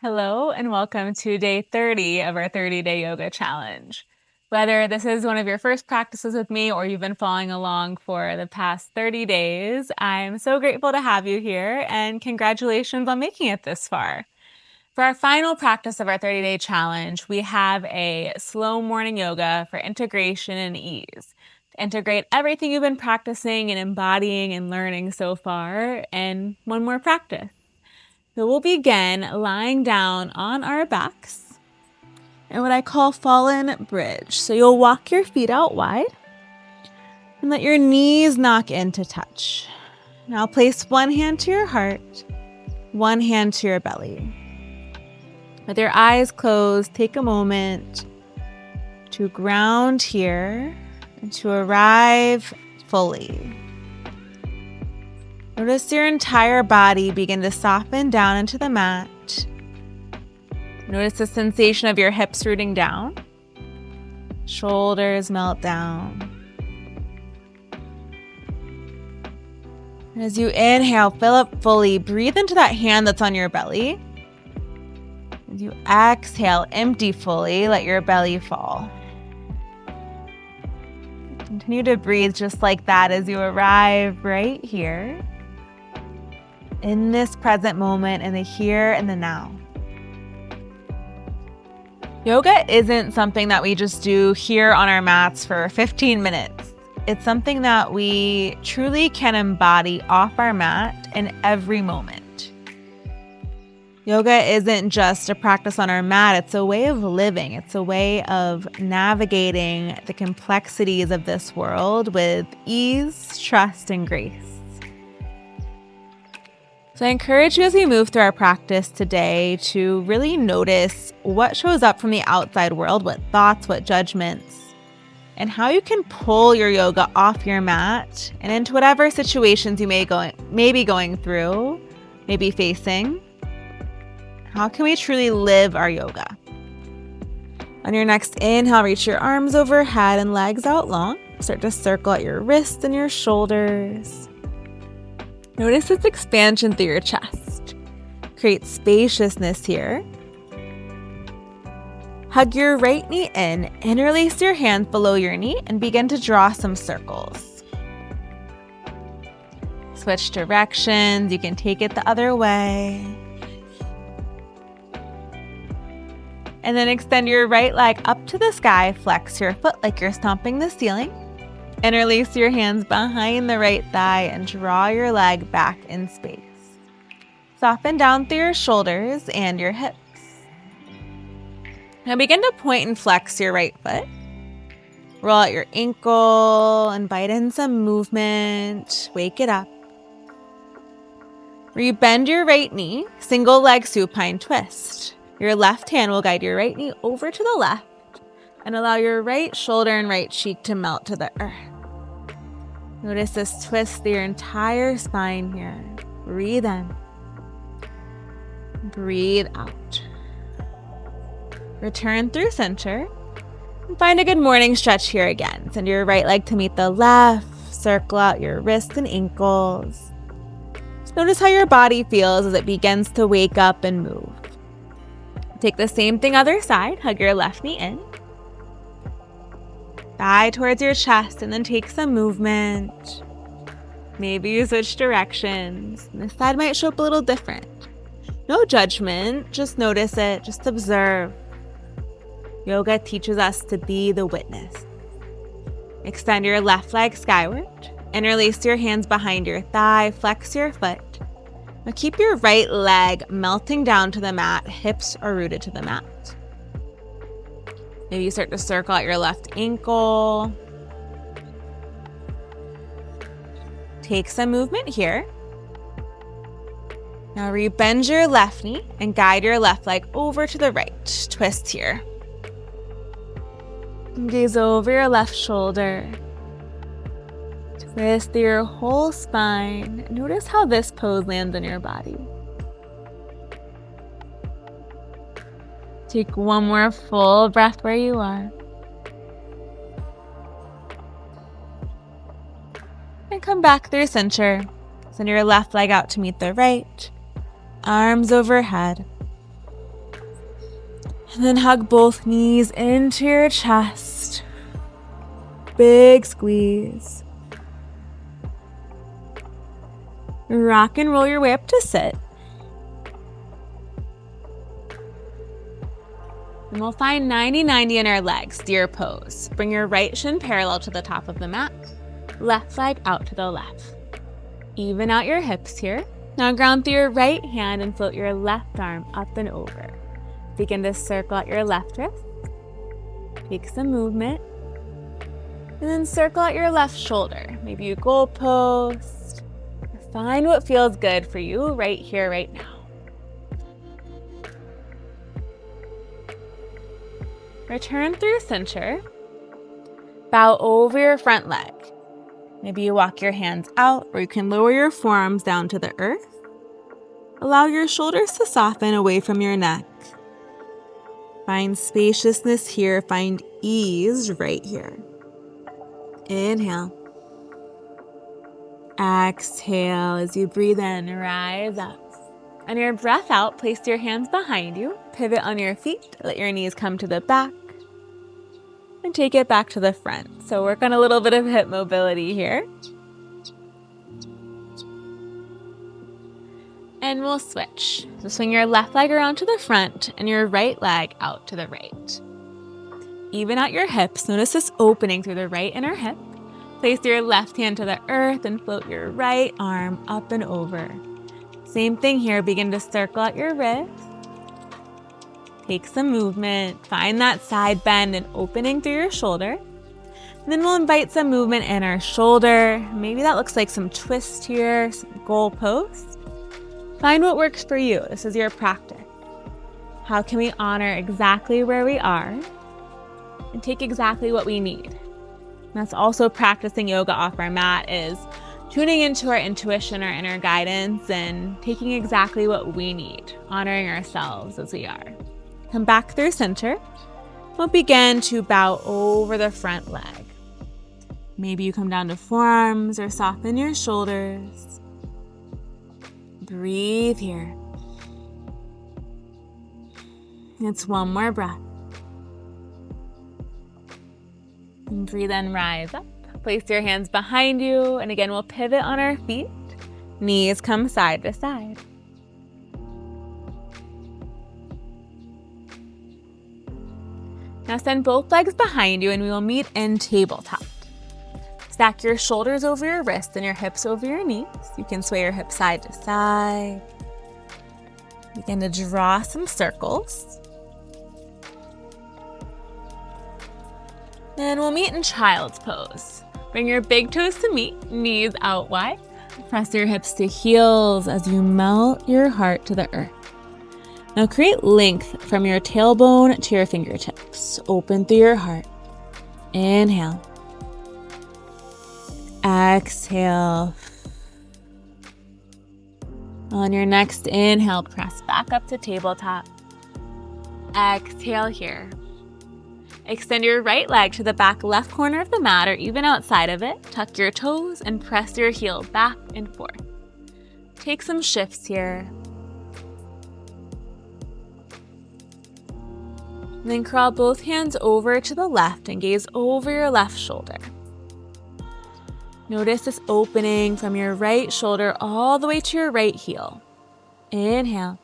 Hello and welcome to day 30 of our 30-day yoga challenge. Whether this is one of your first practices with me or you've been following along for the past 30 days, I'm so grateful to have you here and congratulations on making it this far. For our final practice of our 30-day challenge, we have a slow morning yoga for integration and ease. To integrate everything you've been practicing and embodying and learning so far in one more practice. So we'll begin lying down on our backs in what I call fallen bridge. So you'll walk your feet out wide and let your knees knock in to touch. Now place one hand to your heart, one hand to your belly. With your eyes closed, take a moment to ground here and to arrive fully. Notice your entire body begin to soften down into the mat. Notice the sensation of your hips rooting down. Shoulders melt down. As you inhale, fill up fully. Breathe into that hand that's on your belly. As you exhale, empty fully. Let your belly fall. Continue to breathe just like that as you arrive right here. In this present moment, in the here and the now. Yoga isn't something that we just do here on our mats for 15 minutes. It's something that we truly can embody off our mat in every moment. Yoga isn't just a practice on our mat, it's a way of living. It's a way of navigating the complexities of this world with ease, trust, and grace. So I encourage you as we move through our practice today to really notice what shows up from the outside world, what thoughts, what judgments, and how you can pull your yoga off your mat and into whatever situations you may be going through, maybe facing. How can we truly live our yoga? On your next inhale, reach your arms overhead and legs out long. Start to circle at your wrists and your shoulders. Notice this expansion through your chest. Create spaciousness here. Hug your right knee in, interlace your hands below your knee, and begin to draw some circles. Switch directions. You can take it the other way. And then extend your right leg up to the sky. Flex your foot like you're stomping the ceiling. Interlace your hands behind the right thigh and draw your leg back in space. Soften down through your shoulders and your hips. Now begin to point and flex your right foot. Roll out your ankle, invite in some movement, wake it up. Rebend your right knee, single leg supine twist. Your left hand will guide your right knee over to the left and allow your right shoulder and right cheek to melt to the earth. Notice this twist through your entire spine here. Breathe in. Breathe out. Return through center. And find a good morning stretch here again. Send your right leg to meet the left. Circle out your wrists and ankles. Just notice how your body feels as it begins to wake up and move. Take the same thing other side. Hug your left knee in. Thigh towards your chest and then take some movement. Maybe you switch directions. This side might show up a little different. No judgment, just notice it, just observe. Yoga teaches us to be the witness. Extend your left leg skyward. Interlace your hands behind your thigh, flex your foot. Now keep your right leg melting down to the mat, hips are rooted to the mat. Maybe you start to circle out your left ankle. Take some movement here. Now rebend your left knee and guide your left leg over to the right. Twist here. Gaze over your left shoulder. Twist through your whole spine. Notice how this pose lands in your body. Take one more full breath where you are. And come back through center. Send your left leg out to meet the right. Arms overhead. And then hug both knees into your chest. Big squeeze. Rock and roll your way up to sit. And we'll find 90-90 in our legs, deer pose. Bring your right shin parallel to the top of the mat. Left leg out to the left. Even out your hips here. Now ground through your right hand and float your left arm up and over. Begin to circle out your left wrist. Take some movement. And then circle out your left shoulder. Maybe you goal post. Find what feels good for you right here, right now. Return through center. Bow over your front leg. Maybe you walk your hands out, or you can lower your forearms down to the earth. Allow your shoulders to soften away from your neck. Find spaciousness here. Find ease right here. Inhale. Exhale as you breathe in, rise up. On your breath out, place your hands behind you. Pivot on your feet. Let your knees come to the back. And take it back to the front. So work on a little bit of hip mobility here. And we'll switch. So swing your left leg around to the front and your right leg out to the right. Even out your hips. Notice this opening through the right inner hip. Place your left hand to the earth and float your right arm up and over. Same thing here. Begin to circle out your wrist. Take some movement. Find that side bend and opening through your shoulder. And then we'll invite some movement in our shoulder. Maybe that looks like some twist here, some goal post. Find what works for you. This is your practice. How can we honor exactly where we are and take exactly what we need? And that's also practicing yoga off our mat, is tuning into our intuition, our inner guidance, and taking exactly what we need, honoring ourselves as we are. Come back through center. We'll begin to bow over the front leg. Maybe you come down to forearms or soften your shoulders. Breathe here. It's one more breath. And breathe in, rise up. Place your hands behind you. And again, we'll pivot on our feet. Knees come side to side. Now send both legs behind you and we will meet in tabletop. Stack your shoulders over your wrists and your hips over your knees. You can sway your hips side to side. Begin to draw some circles. Then we'll meet in child's pose. Bring your big toes to meet, knees out wide. Press your hips to heels as you melt your heart to the earth. Now create length from your tailbone to your fingertips. Open through your heart. Inhale. Exhale. On your next inhale, press back up to tabletop. Exhale here. Extend your right leg to the back left corner of the mat or even outside of it. Tuck your toes and press your heel back and forth. Take some shifts here. And then crawl both hands over to the left and gaze over your left shoulder. Notice this opening from your right shoulder all the way to your right heel. Inhale.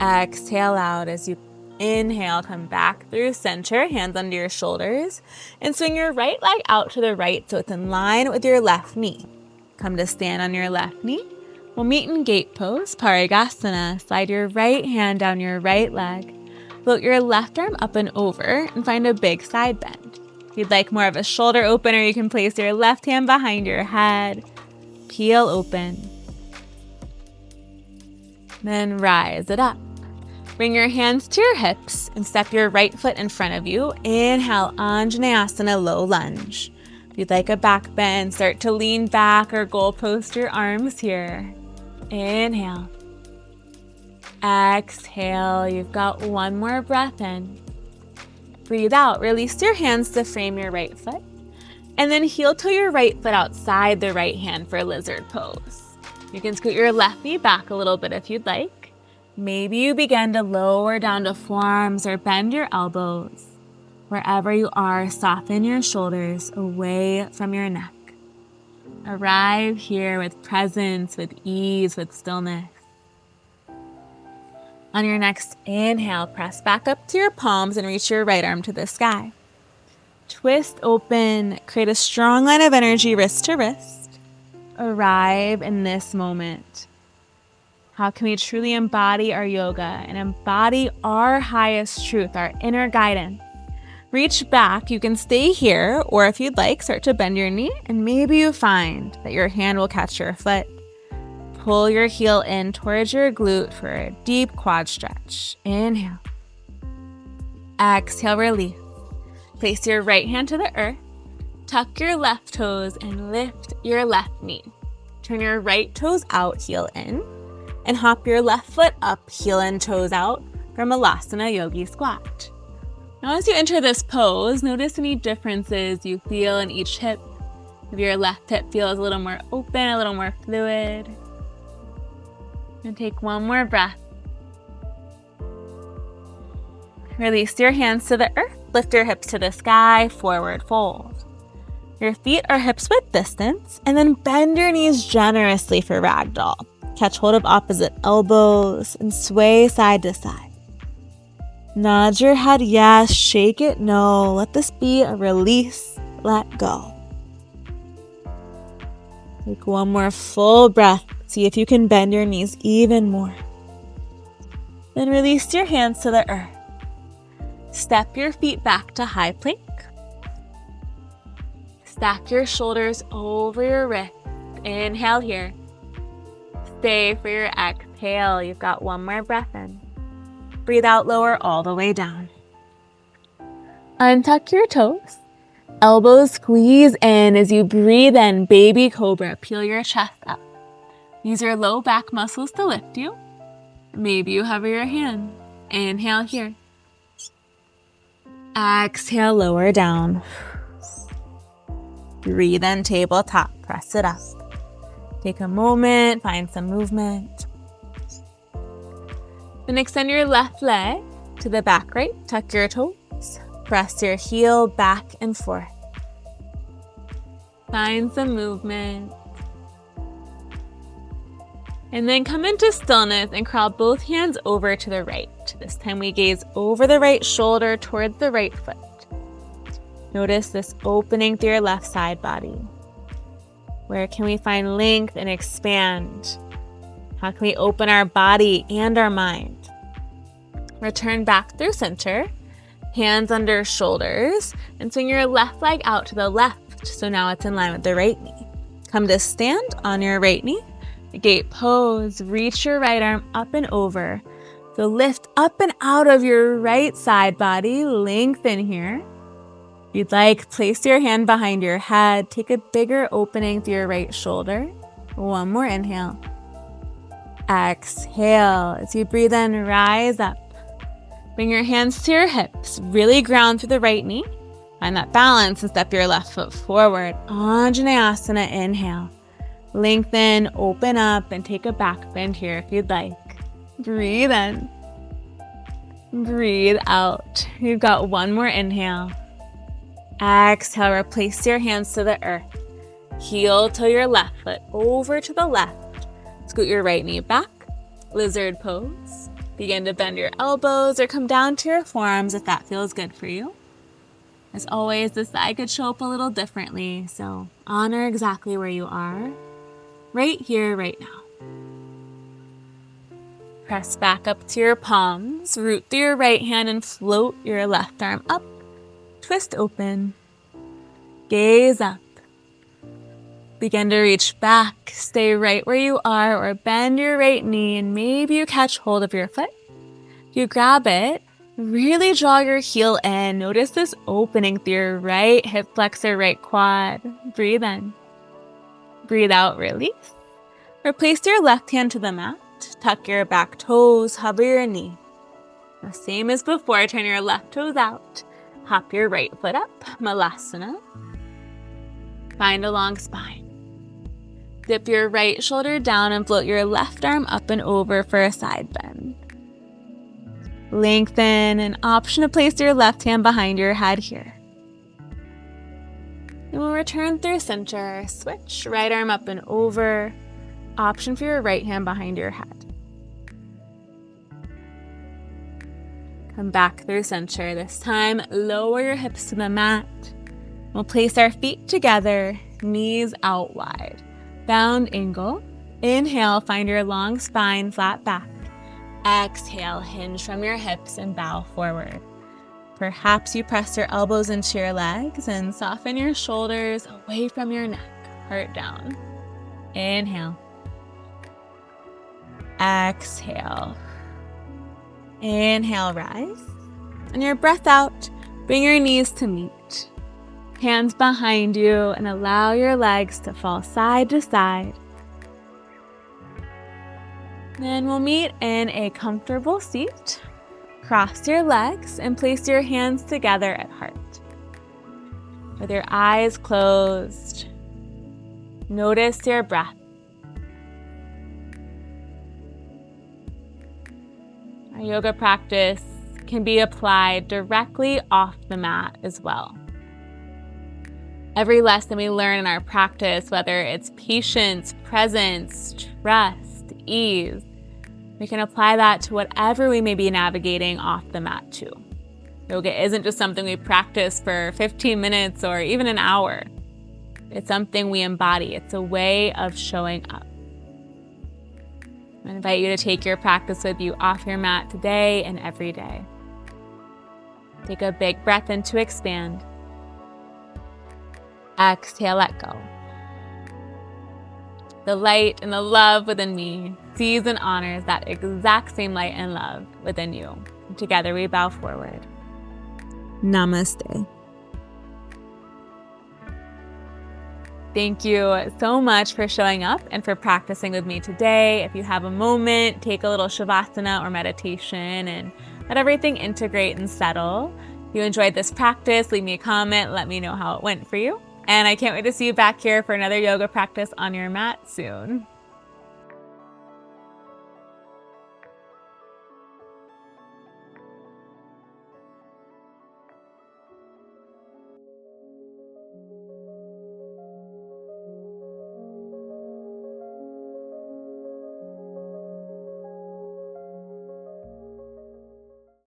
Exhale out as you inhale, come back through center, hands under your shoulders, and swing your right leg out to the right so it's in line with your left knee. Come to stand on your left knee. We'll meet in gate pose, Parigasana. Slide your right hand down your right leg. Float your left arm up and over and find a big side bend. If you'd like more of a shoulder opener, you can place your left hand behind your head. Peel open. Then rise it up. Bring your hands to your hips and step your right foot in front of you. Inhale, Anjaneyasana, low lunge. If you'd like a back bend, start to lean back or goal post your arms here. Inhale. Exhale. You've got one more breath in. Breathe out. Release your hands to frame your right foot. And then heel toe your right foot outside the right hand for lizard pose. You can scoot your left knee back a little bit if you'd like. Maybe you begin to lower down to forearms or bend your elbows. Wherever you are, soften your shoulders away from your neck. Arrive here with presence, with ease, with stillness. On your next inhale, press back up to your palms and reach your right arm to the sky. Twist open, create a strong line of energy wrist to wrist. Arrive in this moment. How can we truly embody our yoga and embody our highest truth, our inner guidance? Reach back. You can stay here, or if you'd like, start to bend your knee, and maybe you find that your hand will catch your foot. Pull your heel in towards your glute for a deep quad stretch. Inhale. Exhale, release. Place your right hand to the earth. Tuck your left toes and lift your left knee. Turn your right toes out, heel in, and hop your left foot up, heel and toes out for Malasana Yogi Squat. Now as you enter this pose, notice any differences you feel in each hip. If your left hip feels a little more open, a little more fluid. And take one more breath. Release your hands to the earth. Lift your hips to the sky, forward fold. Your feet are hips width distance, and then bend your knees generously for ragdoll. Catch hold of opposite elbows and sway side to side. Nod your head yes, shake it no. Let this be a release, let go. Take one more full breath. See if you can bend your knees even more. Then release your hands to the earth. Step your feet back to high plank. Stack your shoulders over your wrist. Inhale here. Stay for your exhale. You've got one more breath in. Breathe out, lower all the way down. Untuck your toes. Elbows squeeze in as you breathe in, baby cobra. Peel your chest up. Use your low back muscles to lift you. Maybe you hover your hand. Inhale here. Exhale, lower down. Breathe in, tabletop. Press it up. Take a moment, find some movement. Then extend your left leg to the back right. Tuck your toes. Press your heel back and forth. Find some movement. And then come into stillness and crawl both hands over to the right. This time we gaze over the right shoulder towards the right foot. Notice this opening through your left side body. Where can we find length and expand? How can we open our body and our mind? Return back through center, hands under shoulders, and swing your left leg out to the left. So now it's in line with the right knee. Come to stand on your right knee. Gate pose, reach your right arm up and over. So lift up and out of your right side body, lengthen here. If you'd like, place your hand behind your head. Take a bigger opening through your right shoulder. One more inhale. Exhale. As you breathe in, rise up. Bring your hands to your hips. Really ground through the right knee. Find that balance and step your left foot forward. Anjaneyasana, inhale. Lengthen, open up, and take a back bend here if you'd like. Breathe in. Breathe out. You've got one more inhale. Exhale, replace your hands to the earth. Heel to your left foot, over to the left. Scoot your right knee back. Lizard pose. Begin to bend your elbows or come down to your forearms if that feels good for you. As always, the side could show up a little differently, so honor exactly where you are, right here, right now. Press back up to your palms, root through your right hand and float your left arm up. Twist open. Gaze up. Begin to reach back. Stay right where you are or bend your right knee and maybe you catch hold of your foot. You grab it. Really draw your heel in. Notice this opening through your right hip flexor, right quad. Breathe in. Breathe out, release. Replace your left hand to the mat. Tuck your back toes, hover your knee. The same as before, turn your left toes out. Hop your right foot up, Malasana. Find a long spine. Dip your right shoulder down and float your left arm up and over for a side bend. Lengthen, an option to place your left hand behind your head here. And we'll return through center, switch, right arm up and over. Option for your right hand behind your head. Come back through center. This time, lower your hips to the mat. We'll place our feet together, knees out wide. Bound angle. Inhale, find your long spine, flat back. Exhale, hinge from your hips and bow forward. Perhaps you press your elbows into your legs and soften your shoulders away from your neck, heart down. Inhale. Exhale. Inhale, rise. And your breath out, bring your knees to meet. Hands behind you and allow your legs to fall side to side. Then we'll meet in a comfortable seat. Cross your legs and place your hands together at heart. With your eyes closed, notice your breath. Our yoga practice can be applied directly off the mat as well. Every lesson we learn in our practice, whether it's patience, presence, trust, ease, we can apply that to whatever we may be navigating off the mat too. Yoga isn't just something we practice for 15 minutes or even an hour. It's something we embody. It's a way of showing up. I invite you to take your practice with you off your mat today and every day. Take a big breath in to expand. Exhale, let go. The light and the love within me sees and honors that exact same light and love within you. And together we bow forward. Namaste. Thank you so much for showing up and for practicing with me today. If you have a moment, take a little shavasana or meditation and let everything integrate and settle. If you enjoyed this practice, leave me a comment. Let me know how it went for you. And I can't wait to see you back here for another yoga practice on your mat soon.